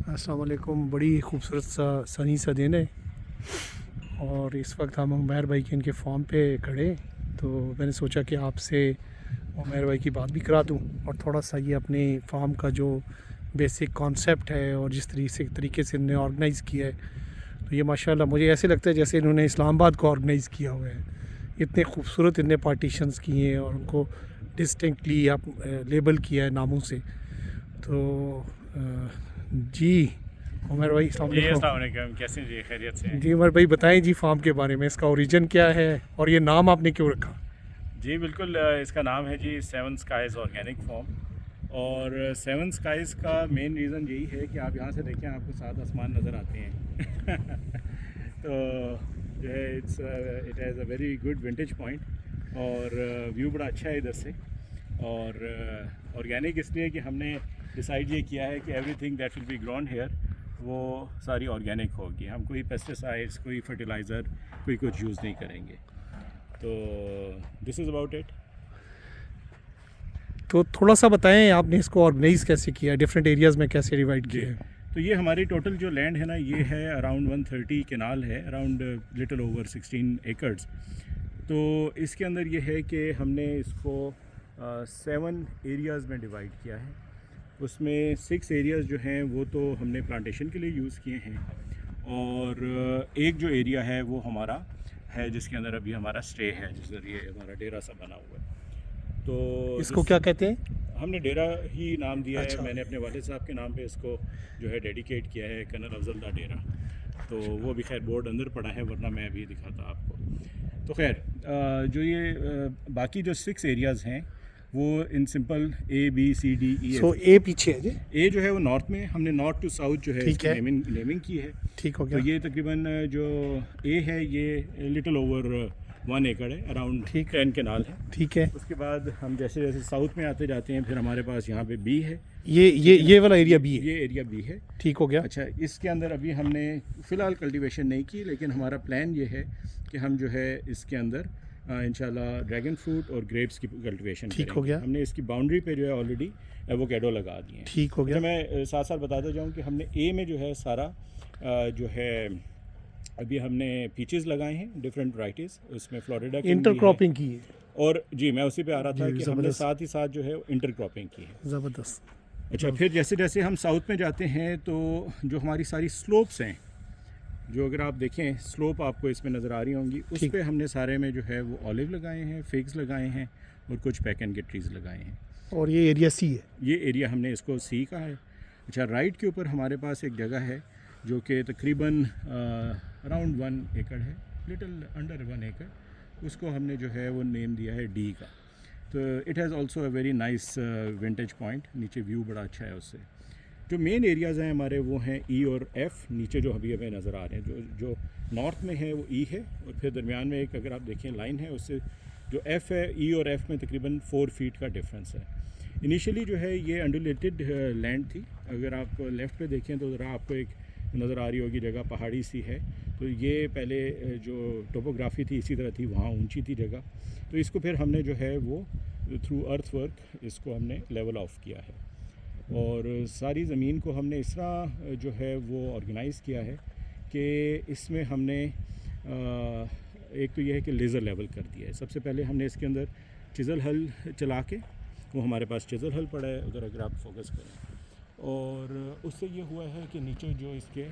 अस्सलाम वालेकुम। बड़ी खूबसूरत सा सनी सा दिन है और इस वक्त हम उमैर भाई के इनके फार्म पे खड़े। तो मैंने सोचा कि आपसे उमैर भाई की बात भी करा दूं और थोड़ा सा ये अपने फार्म का जो बेसिक कॉन्सेप्ट है और जिस तरीके से इन्होंने ऑर्गेनाइज़ किया है, तो ये माशाल्लाह मुझे ऐसे लगता है जैसे इन्होंने इस्लामाबाद को ऑर्गेनाइज़ किया हुआ है। इतने खूबसूरत इतने पार्टीशंस किए हैं और उनको डिस्टिंक्टली आप लेबल किया है नामों से। तो जी उमर भाई अस्सलाम जी वालेकुम। अस्सलाम वालेकुम। कैसे हैं जी? खैरियत से हैं? जी उमर भाई बताएं जी फार्म के बारे में, इसका ओरिजिन क्या है और ये नाम आपने क्यों रखा? जी बिल्कुल, इसका नाम है जी सेवन स्काइज़ ऑर्गेनिक फार्म। और सेवन स्काइज़ का मेन रीज़न यही है कि आप यहाँ से देखें, आपको सात आसमान नज़र आते हैं। तो जो है it has a very good vintage point और व्यू बड़ा अच्छा है इधर से। और ऑर्गेनिक इसलिए कि हमने डिसाइड ये किया है कि everything that will be grown here वो सारी ऑर्गेनिक होगी। हम कोई पेस्टिसाइड्स, कोई फर्टिलाइज़र, कोई कुछ यूज़ नहीं करेंगे। तो दिस इज़ अबाउट इट। तो थोड़ा सा बताएं आपने इसको ऑर्गेनाइज़ कैसे किया, डिफरेंट एरियाज़ में कैसे डिवाइड जी, किया है? तो ये हमारी टोटल जो लैंड है ना, ये है अराउंड 130 केनाल है, अराउंड लिटिल ओवर 16 एकड़्स। तो इसके अंदर ये है कि हमने इसको 7 एरियाज़ में डिवाइड किया है। उसमें 6 एरियाज़ जो हैं वो तो हमने प्लांटेशन के लिए यूज़ किए हैं, और एक जो एरिया है वो हमारा है जिसके अंदर अभी हमारा स्टे है, जिस जरिए हमारा डेरा सा बना हुआ है। तो इसको क्या कहते हैं? हमने डेरा ही नाम दिया अच्छा। है। मैंने अपने वालिद साहब के नाम पे इसको जो है डेडिकेट किया है, कर्नल अफजल दा डेरा। तो वो भी खैर बोर्ड अंदर पड़ा है, वरना मैं अभी दिखाता आपको। तो खैर जो ये बाकी जो 6 एरियाज़ हैं वो इन सिंपल ABCDE। सो ए पीछे है जी। ए जो है वो नॉर्थ में, हमने नॉर्थ टू साउथ जो है ठीक इसकी है। नेमिंग की है। ठीक हो तो गया। ये तकरीबन जो ए है ये लिटिल ओवर 1 एकड़ है, अराउंड ठीक। 10 केनाल है। ठीक है। उसके बाद हम जैसे जैसे साउथ में आते जाते हैं, फिर हमारे पास यहाँ पे बी है। ये वाला एरिया भी है। ये एरिया बी है। ठीक हो गया। अच्छा, इसके अंदर अभी हमने फ़िलहाल कल्टीवेशन नहीं की, लेकिन हमारा प्लान ये है कि हम जो है इसके अंदर इंशाल्लाह ड्रैगन फ्रूट और ग्रेप्स की कल्टीवेशन ठीक हो गया। हमने इसकी बाउंड्री पे जो है ऑलरेडी एवोकेडो लगा दिए हैं। ठीक हो गया। अच्छा, मैं साथ साथ बताता जाऊँ कि हमने ए में जो है सारा जो है अभी हमने पीचेस लगाए हैं, डिफरेंट वैराइटीज़। उसमें फ्लोरिडा की इंटरक्रॉपिंग की है। और जी मैं उसी पे आ रहा था जी, कि हमने ज़बरदस्त। साथ ही साथ जो है इंटरक्रॉपिंग की है। ज़बरदस्त। अच्छा, फिर जैसे जैसे हम साउथ में जाते हैं तो जो हमारी सारी स्लोप्स हैं, जो अगर आप देखें स्लोप आपको इसमें नज़र आ रही होंगी, उस ठीक। पे हमने सारे में जो है वो ऑलिव लगाए हैं, फिग्स लगाए हैं और कुछ पैकन के ट्रीज़ लगाए हैं। और ये एरिया सी है। ये एरिया हमने इसको सी का है। अच्छा, राइट के ऊपर हमारे पास एक जगह है जो कि तकरीबन अराउंड 1 एकड़ है, लिटिल अंडर 1 एकड़। उसको हमने जो है वो नेम दिया है डी का। तो it has also a very nice vintage point, नीचे व्यू बड़ा अच्छा है उससे। जो मेन एरियाज़ हैं हमारे वो हैं ई और एफ़, नीचे जो अभी हमें नज़र आ रहे हैं। जो नॉर्थ में है वो ई है, और फिर दरमियान में एक अगर आप देखें लाइन है, उससे जो एफ़ है, ई और एफ़ में तकरीबन 4 फीट का डिफरेंस है। इनिशियली जो है ये अंडुलेटेड लैंड थी। अगर आप लेफ़्ट पे देखें तो ज़रा आपको एक नज़र आ रही होगी जगह पहाड़ी सी है। तो ये पहले जो टोपोग्राफी थी इसी तरह थी, वहाँ ऊंची थी जगह। तो इसको फिर हमने जो है वो थ्रू अर्थ वर्क इसको हमने लेवल ऑफ किया है, और सारी ज़मीन को हमने इस तरह जो है वो ऑर्गेनाइज़ किया है कि इसमें हमने एक तो ये है कि लेज़र लेवल कर दिया है। सबसे पहले हमने इसके अंदर चिज़ल हल चला के, वो हमारे पास चिज़ल हल पड़ा है उधर अगर आप फोकस करें, और उससे ये हुआ है कि नीचे जो इसके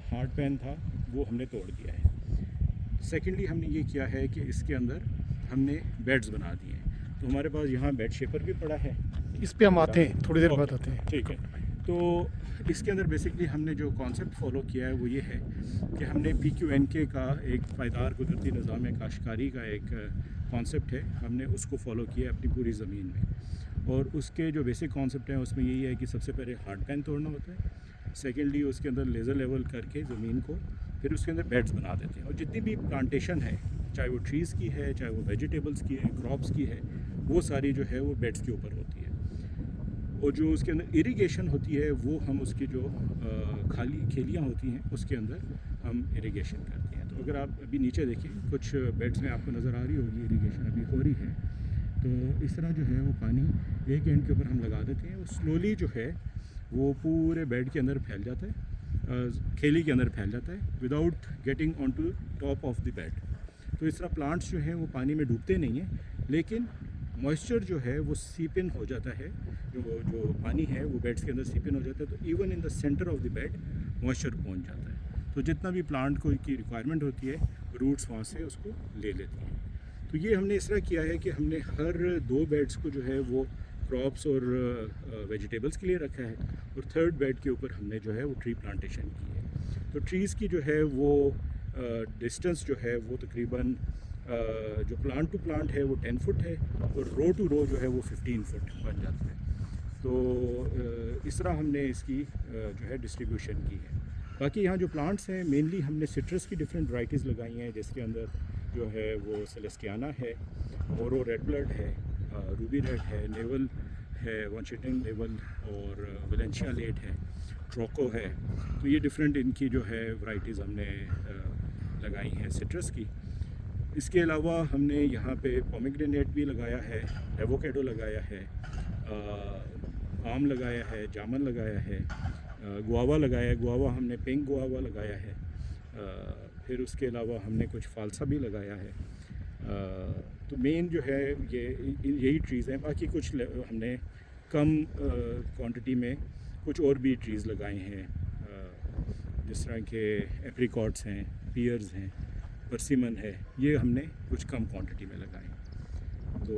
हार्ड पैन था वो हमने तोड़ दिया है। सेकेंडली हमने ये किया है कि इसके अंदर हमने बेड्स बना दिए हैं। तो हमारे पास यहाँ बेड शेपर भी पड़ा है। इस पे हम आते हैं, थोड़ी देर बाद आते हैं। ठीक है। तो इसके अंदर बेसिकली हमने जो कॉन्सेप्ट फॉलो किया है वो ये है कि हमने PQNK का एक पायदार कुदरती निज़ाम काश्तकारी का एक कॉन्सेप्ट है, हमने उसको फॉलो किया है अपनी पूरी ज़मीन में। और उसके जो बेसिक कॉन्सेप्ट हैं उसमें यही है कि सबसे पहले हार्ड पैन तोड़ना होता है, सेकेंडली उसके अंदर लेज़र लेवल करके ज़मीन को, फिर उसके अंदर बेड्स बना देते हैं। और जितनी भी प्लांटेशन है, चाहे वो ट्रीज़ की है, चाहे वो वेजिटेबल्स की है, क्रॉप्स की है, वो सारी जो है वो बेड्स के ऊपर होती है। और जो उसके अंदर इरिगेशन होती है वो हम उसकी जो खाली खेलियाँ होती हैं उसके अंदर हम इरिगेशन करते हैं। तो अगर आप अभी नीचे देखें, कुछ बेड्स में आपको नज़र आ रही होगी इरिगेशन अभी हो रही है। तो इस तरह जो है वो पानी एक एंड के ऊपर हम लगा देते हैं, और स्लोली जो है वो पूरे बेड के अंदर फैल जाता है, खेली के अंदर फैल जाता है without getting on to top of the bed. तो इस तरह प्लांट्स जो हैं वो पानी में डूबते नहीं हैं, लेकिन मॉइस्चर जो है वो सीप इन हो जाता है, जो पानी है वो बेड्स के अंदर सीप इन हो जाता है, तो even in the centre of the bed moisture पहुंच जाता है। तो जितना भी प्लांट को की रिक्वायरमेंट होती है रूट्स वहाँ से उसको ले लेती हैं। तो ये हमने इस तरह किया है कि हमने हर 2 बेड्स को जो है वो क्रॉप्स और वेजिटेबल्स के लिए रखा है, और थर्ड बेड के ऊपर हमने जो है वो ट्री प्लांटेशन की है। तो ट्रीज़ की जो है वो डिस्टेंस जो है वो तकरीबन जो प्लांट टू प्लांट है वो 10 फुट है, और रो टू रो जो है वो 15 फुट बन जाता है। तो इस तरह हमने इसकी जो है डिस्ट्रीब्यूशन की है। बाकी यहाँ जो प्लांट्स हैं मेनली हमने सिट्रस की डिफरेंट वैराइटीज़ लगाई हैं, जिसके अंदर जो है वो सेलेस्टियाना है, ओरो रेड ब्लड है, रूबी रेड है, नेवल है, वॉशिंगटन नेवल, और वेलेंशिया लेट है, ट्रोको है। तो ये डिफरेंट इनकी जो है वैराइटीज़ हमने लगाई हैं सिट्रस की। इसके अलावा हमने यहाँ पे पोमेग्रेनेट भी लगाया है, एवोकेडो लगाया है, आम लगाया है, जामुन लगाया है, गुआवा लगाया है। गुआवा हमने पिंक गुआवा लगाया है। फिर उसके अलावा हमने कुछ फालसा भी लगाया है। तो मेन जो है यही ट्रीज़ हैं। बाकी कुछ हमने कम क्वांटिटी में कुछ और भी ट्रीज़ लगाए हैं, जिस तरह के एप्रिकॉट्स हैं, पियर्स हैं, परसिमन है, ये हमने कुछ कम क्वांटिटी में लगाए। तो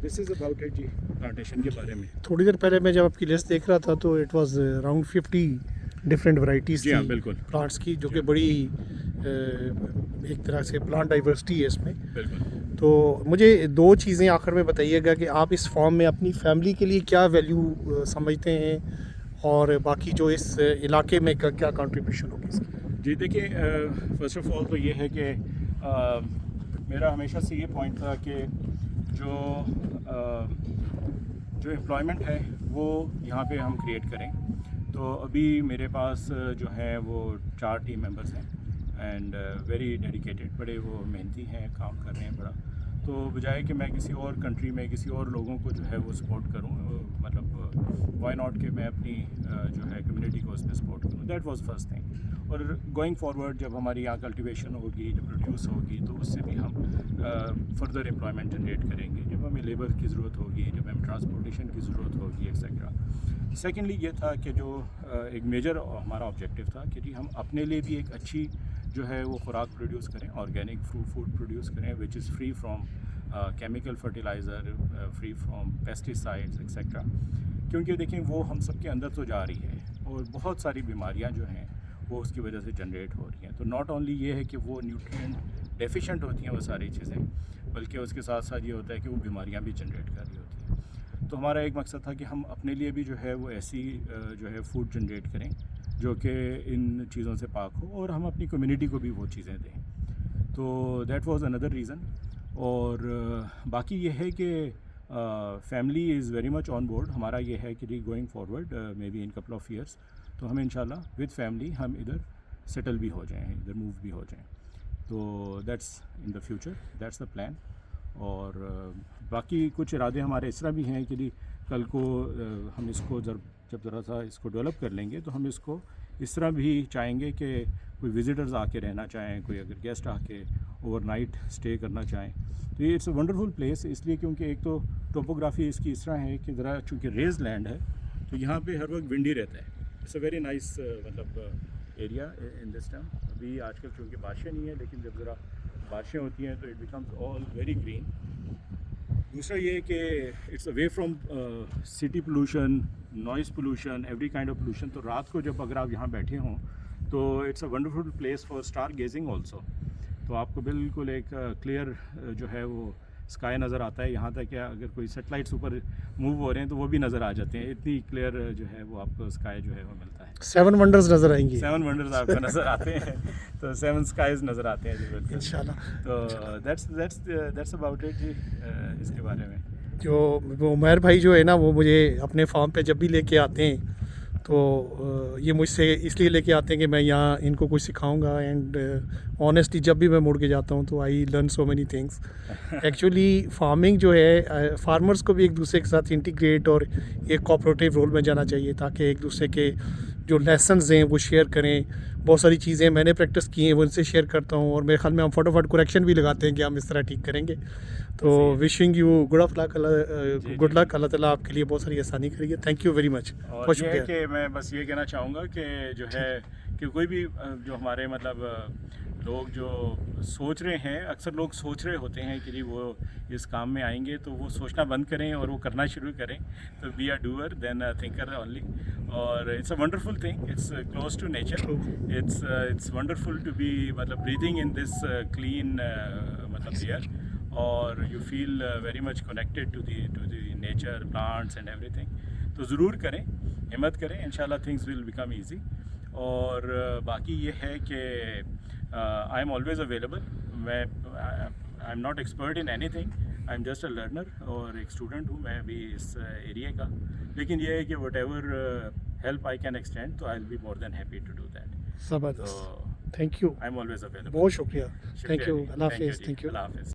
दिस इज़ अबाउट इट जी प्लांटेशन के बारे में। थोड़ी देर पहले मैं जब आपकी लिस्ट देख रहा था तो it was around 50 different varieties जी हाँ, बिल्कुल प्लांट्स की, जो कि बड़ी एक तरह से प्लांट डाइवर्सिटी है इसमें। बिल्कुल। तो मुझे 2 चीज़ें आखिर में बताइएगा कि आप इस फॉर्म में अपनी फैमिली के लिए क्या वैल्यू समझते हैं, और बाकी जो इस इलाके में क्या कंट्रीब्यूशन होगी इसकी। जी देखिए, फ़र्स्ट ऑफ ऑल तो ये है कि मेरा हमेशा से ये पॉइंट था कि जो एम्प्लॉयमेंट है वो यहाँ पे हम क्रिएट करें। तो अभी मेरे पास जो है वो 4 टीम मेंबर्स हैं, एंड वेरी डेडिकेटेड, बड़े वो मेहनती हैं, काम कर रहे हैं बड़ा। तो बजाय कि मैं किसी और कंट्री में किसी और लोगों को जो है वो सपोर्ट करूं, मतलब वाई नॉट कि मैं अपनी जो है कम्युनिटी को उसमें सपोर्ट करूं। That was first thing. और गोइंग फॉरवर्ड जब हमारी यहाँ कल्टीवेशन होगी, जब प्रोड्यूस होगी, तो उससे भी हम फर्दर एम्प्लॉयमेंट जनरेट करेंगे। जब हमें लेबर की ज़रूरत होगी, जब हमें ट्रांसपोर्टेशन की ज़रूरत होगी, एक्सेट्रा। सेकेंडली ये था कि जो एक मेजर हमारा ऑब्जेक्टिव था कि जी हम अपने लिए भी एक अच्छी जो है वो खुराक प्रोड्यूस करें, ऑर्गेनिक फूड प्रोड्यूस करें, which is free from chemical fertiliser, free from pesticides etcetera. क्योंकि देखें वो हम सब के अंदर तो जा रही है, और बहुत सारी बीमारियां जो हैं वो उसकी वजह से जनरेट हो रही हैं। तो नॉट ओनली ये है कि वो न्यूट्रिएंट डेफिशिएंट होती हैं वो सारी चीज़ें, बल्कि उसके साथ साथ ये होता है कि वो बीमारियां भी जनरेट कर रही होती हैं। तो हमारा एक मकसद था कि हम अपने लिए भी जो है वो ऐसी जो है फूड जनरेट करें जो कि इन चीज़ों से पाक हो, और हम अपनी कम्युनिटी को भी वो चीज़ें दें। तो दैट वाज अनदर रीज़न। और बाकी ये है कि family is very much on board. हमारा ये है कि going forward may be in couple of years तो हम इंशाल्लाह विद फैमिली हम इधर सेटल भी हो जाएँ, इधर मूव भी हो जाएँ। तो that's in the future, that's the plan. और बाकी कुछ इरादे हमारे इस तरह भी हैं कि कल को हम इसको जब ज़रा सा इसको डेवलप कर लेंगे तो हम इसको इस तरह भी चाहेंगे कि कोई विज़िटर्स आके रहना चाहें, कोई अगर गेस्ट आके ओवरनाइट स्टे करना चाहें तो ये इट्स अ वंडरफुल प्लेस। इसलिए क्योंकि एक तो टोपोग्राफी इसकी इस तरह है कि ज़रा चूँकि रेज लैंड है तो यहाँ पे हर वक्त विंडी रहता है। इट्स अ वेरी नाइस मतलब एरिया इन दिस टाइम। अभी आजकल चूँकि बारिशें नहीं है, लेकिन जब ज़रा बारिशें होती हैं तो it becomes all very green. दूसरा ये है कि it's away from city pollution, noise pollution, every kind of pollution. तो रात को जब अगर आप यहाँ बैठे हों तो it's a wonderful place for star gazing also. तो आपको बिल्कुल एक क्लियर जो है वो स्काई नज़र आता है। यहाँ तक कि अगर कोई सेटेलाइट्स ऊपर मूव हो रहे हैं तो वो भी नज़र आ जाते हैं। इतनी क्लियर जो है वो आपको स्काई जो है वो मिलता है। 7 वंडर्स नज़र आएंगी। 7 वंडर्स आपको नज़र आते हैं। तो 7 स्काइज नज़र आते हैं जी, बिल्कुल इंशाल्लाह। तो दैट्स अबाउट इट जी इसके बारे में। जो वो उमर भाई जो है ना, वो मुझे अपने फार्म पे जब भी लेके आते हैं तो ये मुझसे इसलिए लेके आते हैं कि मैं यहाँ इनको कुछ सिखाऊंगा। एंड ऑनेस्टली जब भी मैं मुड़ के जाता हूँ तो I learn so many things. Actually farming जो है, फार्मर्स को भी एक दूसरे के साथ इंटीग्रेट और एक कोऑपरेटिव रोल में जाना चाहिए, ताकि एक दूसरे के जो लेसन्स हैं वो शेयर करें। बहुत सारी चीज़ें मैंने प्रैक्टिस की हैं वो उनसे शेयर करता हूँ, और मेरे ख्याल में हम फटाफट करेक्शन भी लगाते हैं कि हम इस तरह ठीक करेंगे। तो wishing you good of luck, good luck, अल्लाह ताला आपके लिए बहुत सारी आसानी करेगी। Thank you very much. और बहुत ये है शुक्रिया। कि मैं बस ये कहना चाहूँगा कि जो है कि कोई भी जो हमारे लोग जो सोच रहे हैं, अक्सर लोग सोच रहे होते हैं कि जी वो इस काम में आएंगे, तो वो सोचना बंद करें और वो करना शुरू करें। तो be a doer then a thinker only. और it's a wonderful thing, it's close to nature, it's wonderful to be breathing in this clean air, और you feel very much connected to the nature, plants and everything. तो ज़रूर करें, हिम्मत करें, इंशाल्लाह things will become easy. और बाकी ये है कि I am always available. I am not expert in anything, I am just a learner और एक स्टूडेंट हूँ मैं भी इस एरिया का। लेकिन ये है कि whatever help I can extend, तो I will be more than happy to do that. ज़बरदस्त, तो thank you, I am always available. बहुत शुक्रिया। थैंक यू, अल्लाह थैंक यू हाफिज़। जी, थैंक यू। अल्लाह हाफिज़।